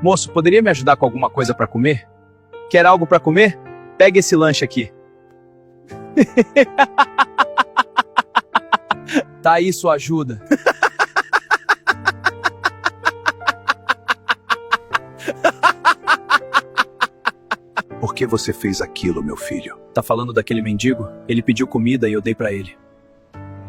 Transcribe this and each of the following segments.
Moço, poderia me ajudar com alguma coisa para comer? Quer algo para comer? Pegue esse lanche aqui. Tá aí sua ajuda. Por que você fez aquilo, meu filho? Tá falando daquele mendigo? Ele pediu comida e eu dei para ele.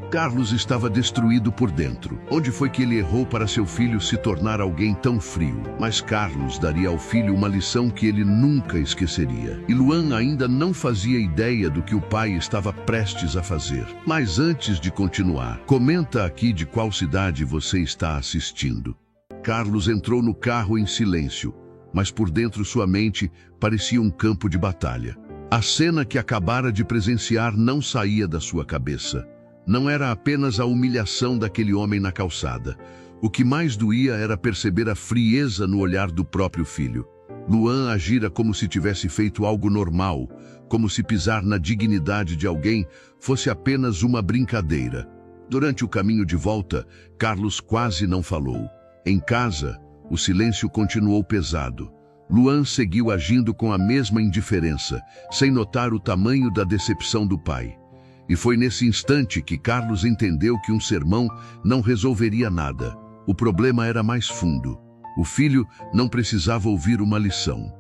Carlos estava destruído por dentro. Onde foi que ele errou para seu filho se tornar alguém tão frio? Mas Carlos daria ao filho uma lição que ele nunca esqueceria. E Luan ainda não fazia ideia do que o pai estava prestes a fazer. Mas antes de continuar, comenta aqui de qual cidade você está assistindo. Carlos entrou no carro em silêncio, mas por dentro sua mente parecia um campo de batalha. A cena que acabara de presenciar não saía da sua cabeça. Não era apenas a humilhação daquele homem na calçada. O que mais doía era perceber a frieza no olhar do próprio filho. Luan agira como se tivesse feito algo normal, como se pisar na dignidade de alguém fosse apenas uma brincadeira. Durante o caminho de volta, Carlos quase não falou. Em casa, o silêncio continuou pesado. Luan seguiu agindo com a mesma indiferença, sem notar o tamanho da decepção do pai. E foi nesse instante que Carlos entendeu que um sermão não resolveria nada. O problema era mais fundo. O filho não precisava ouvir uma lição.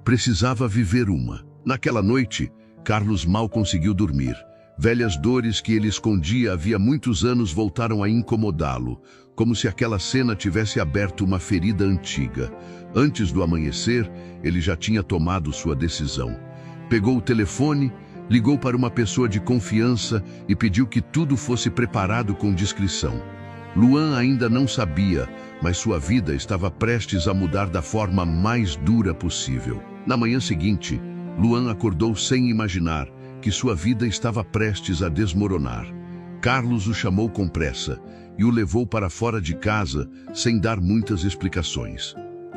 Precisava viver uma. Naquela noite, Carlos mal conseguiu dormir. Velhas dores que ele escondia havia muitos anos voltaram a incomodá-lo, como se aquela cena tivesse aberto uma ferida antiga. Antes do amanhecer, ele já tinha tomado sua decisão. Pegou o telefone, ligou para uma pessoa de confiança e pediu que tudo fosse preparado com discrição. Luan ainda não sabia, mas sua vida estava prestes a mudar da forma mais dura possível. Na manhã seguinte, Luan acordou sem imaginar que sua vida estava prestes a desmoronar. Carlos o chamou com pressa e o levou para fora de casa sem dar muitas explicações.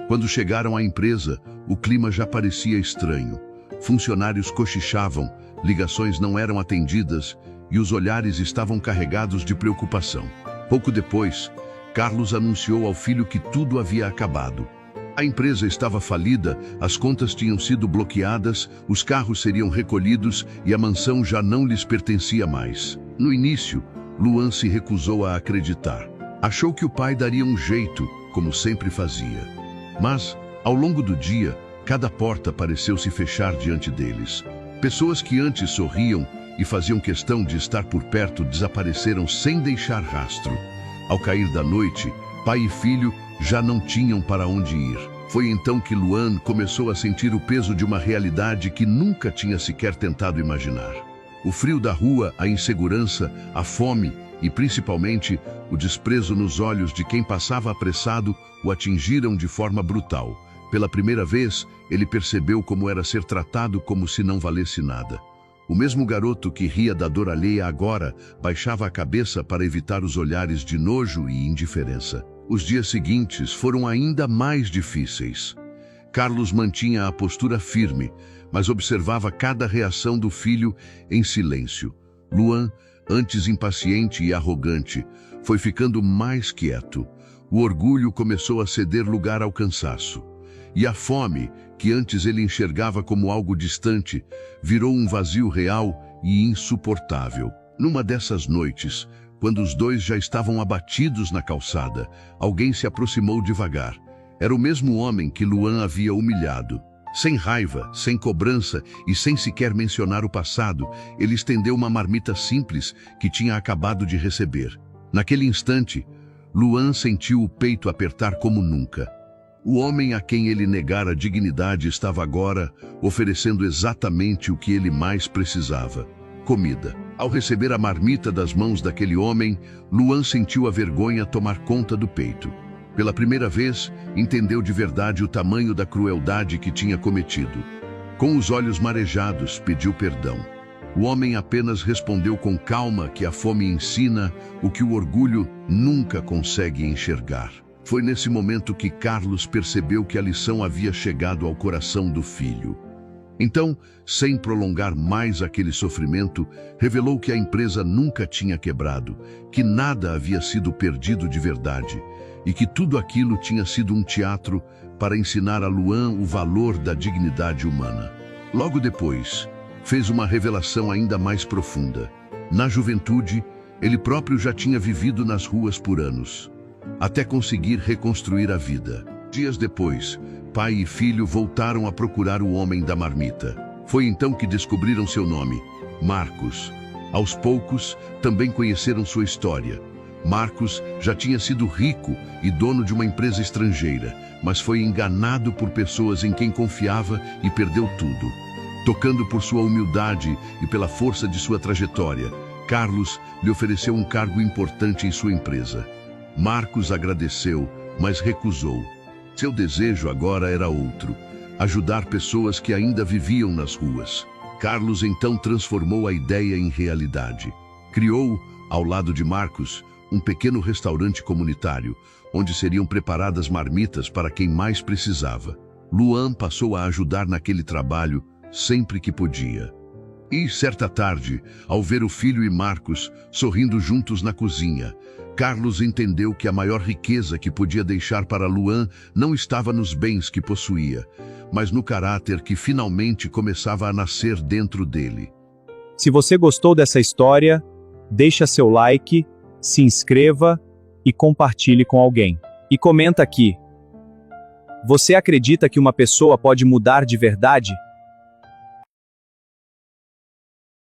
Quando chegaram à empresa, o clima já parecia estranho. Funcionários cochichavam, ligações não eram atendidas e os olhares estavam carregados de preocupação. Pouco depois, Carlos anunciou ao filho que tudo havia acabado. A empresa estava falida, as contas tinham sido bloqueadas, os carros seriam recolhidos e a mansão já não lhes pertencia mais. No início, Luan se recusou a acreditar. Achou que o pai daria um jeito, como sempre fazia. Mas, ao longo do dia, cada porta pareceu se fechar diante deles. Pessoas que antes sorriam e faziam questão de estar por perto desapareceram sem deixar rastro. Ao cair da noite, pai e filho já não tinham para onde ir. Foi então que Luan começou a sentir o peso de uma realidade que nunca tinha sequer tentado imaginar. O frio da rua, a insegurança, a fome e, principalmente, o desprezo nos olhos de quem passava apressado o atingiram de forma brutal. Pela primeira vez, ele percebeu como era ser tratado como se não valesse nada. O mesmo garoto que ria da dor alheia agora baixava a cabeça para evitar os olhares de nojo e indiferença. Os dias seguintes foram ainda mais difíceis. Carlos mantinha a postura firme, mas observava cada reação do filho em silêncio. Luan, antes impaciente e arrogante, foi ficando mais quieto. O orgulho começou a ceder lugar ao cansaço. E a fome, que antes ele enxergava como algo distante, virou um vazio real e insuportável. Numa dessas noites, quando os dois já estavam abatidos na calçada, alguém se aproximou devagar. Era o mesmo homem que Luan havia humilhado. Sem raiva, sem cobrança e sem sequer mencionar o passado, ele estendeu uma marmita simples que tinha acabado de receber. Naquele instante, Luan sentiu o peito apertar como nunca. O homem a quem ele negara a dignidade estava agora oferecendo exatamente o que ele mais precisava: comida. Ao receber a marmita das mãos daquele homem, Luan sentiu a vergonha tomar conta do peito. Pela primeira vez, entendeu de verdade o tamanho da crueldade que tinha cometido. Com os olhos marejados, pediu perdão. O homem apenas respondeu com calma que a fome ensina o que o orgulho nunca consegue enxergar. Foi nesse momento que Carlos percebeu que a lição havia chegado ao coração do filho. Então, sem prolongar mais aquele sofrimento, revelou que a empresa nunca tinha quebrado, que nada havia sido perdido de verdade e que tudo aquilo tinha sido um teatro para ensinar a Luan o valor da dignidade humana. Logo depois, fez uma revelação ainda mais profunda. Na juventude, ele próprio já tinha vivido nas ruas por anos, até conseguir reconstruir a vida. Dias depois, pai e filho voltaram a procurar o homem da marmita. Foi então que descobriram seu nome, Marcos. Aos poucos, também conheceram sua história. Marcos já tinha sido rico e dono de uma empresa estrangeira, mas foi enganado por pessoas em quem confiava e perdeu tudo. Tocando por sua humildade e pela força de sua trajetória, Carlos lhe ofereceu um cargo importante em sua empresa. Marcos agradeceu, mas recusou. Seu desejo agora era outro: ajudar pessoas que ainda viviam nas ruas. Carlos então transformou a ideia em realidade. Criou, ao lado de Marcos, um pequeno restaurante comunitário, onde seriam preparadas marmitas para quem mais precisava. Luan passou a ajudar naquele trabalho sempre que podia. E, certa tarde, ao ver o filho e Marcos sorrindo juntos na cozinha, Carlos entendeu que a maior riqueza que podia deixar para Luan não estava nos bens que possuía, mas no caráter que finalmente começava a nascer dentro dele. Se você gostou dessa história, deixa seu like, se inscreva e compartilhe com alguém. E comenta aqui: você acredita que uma pessoa pode mudar de verdade?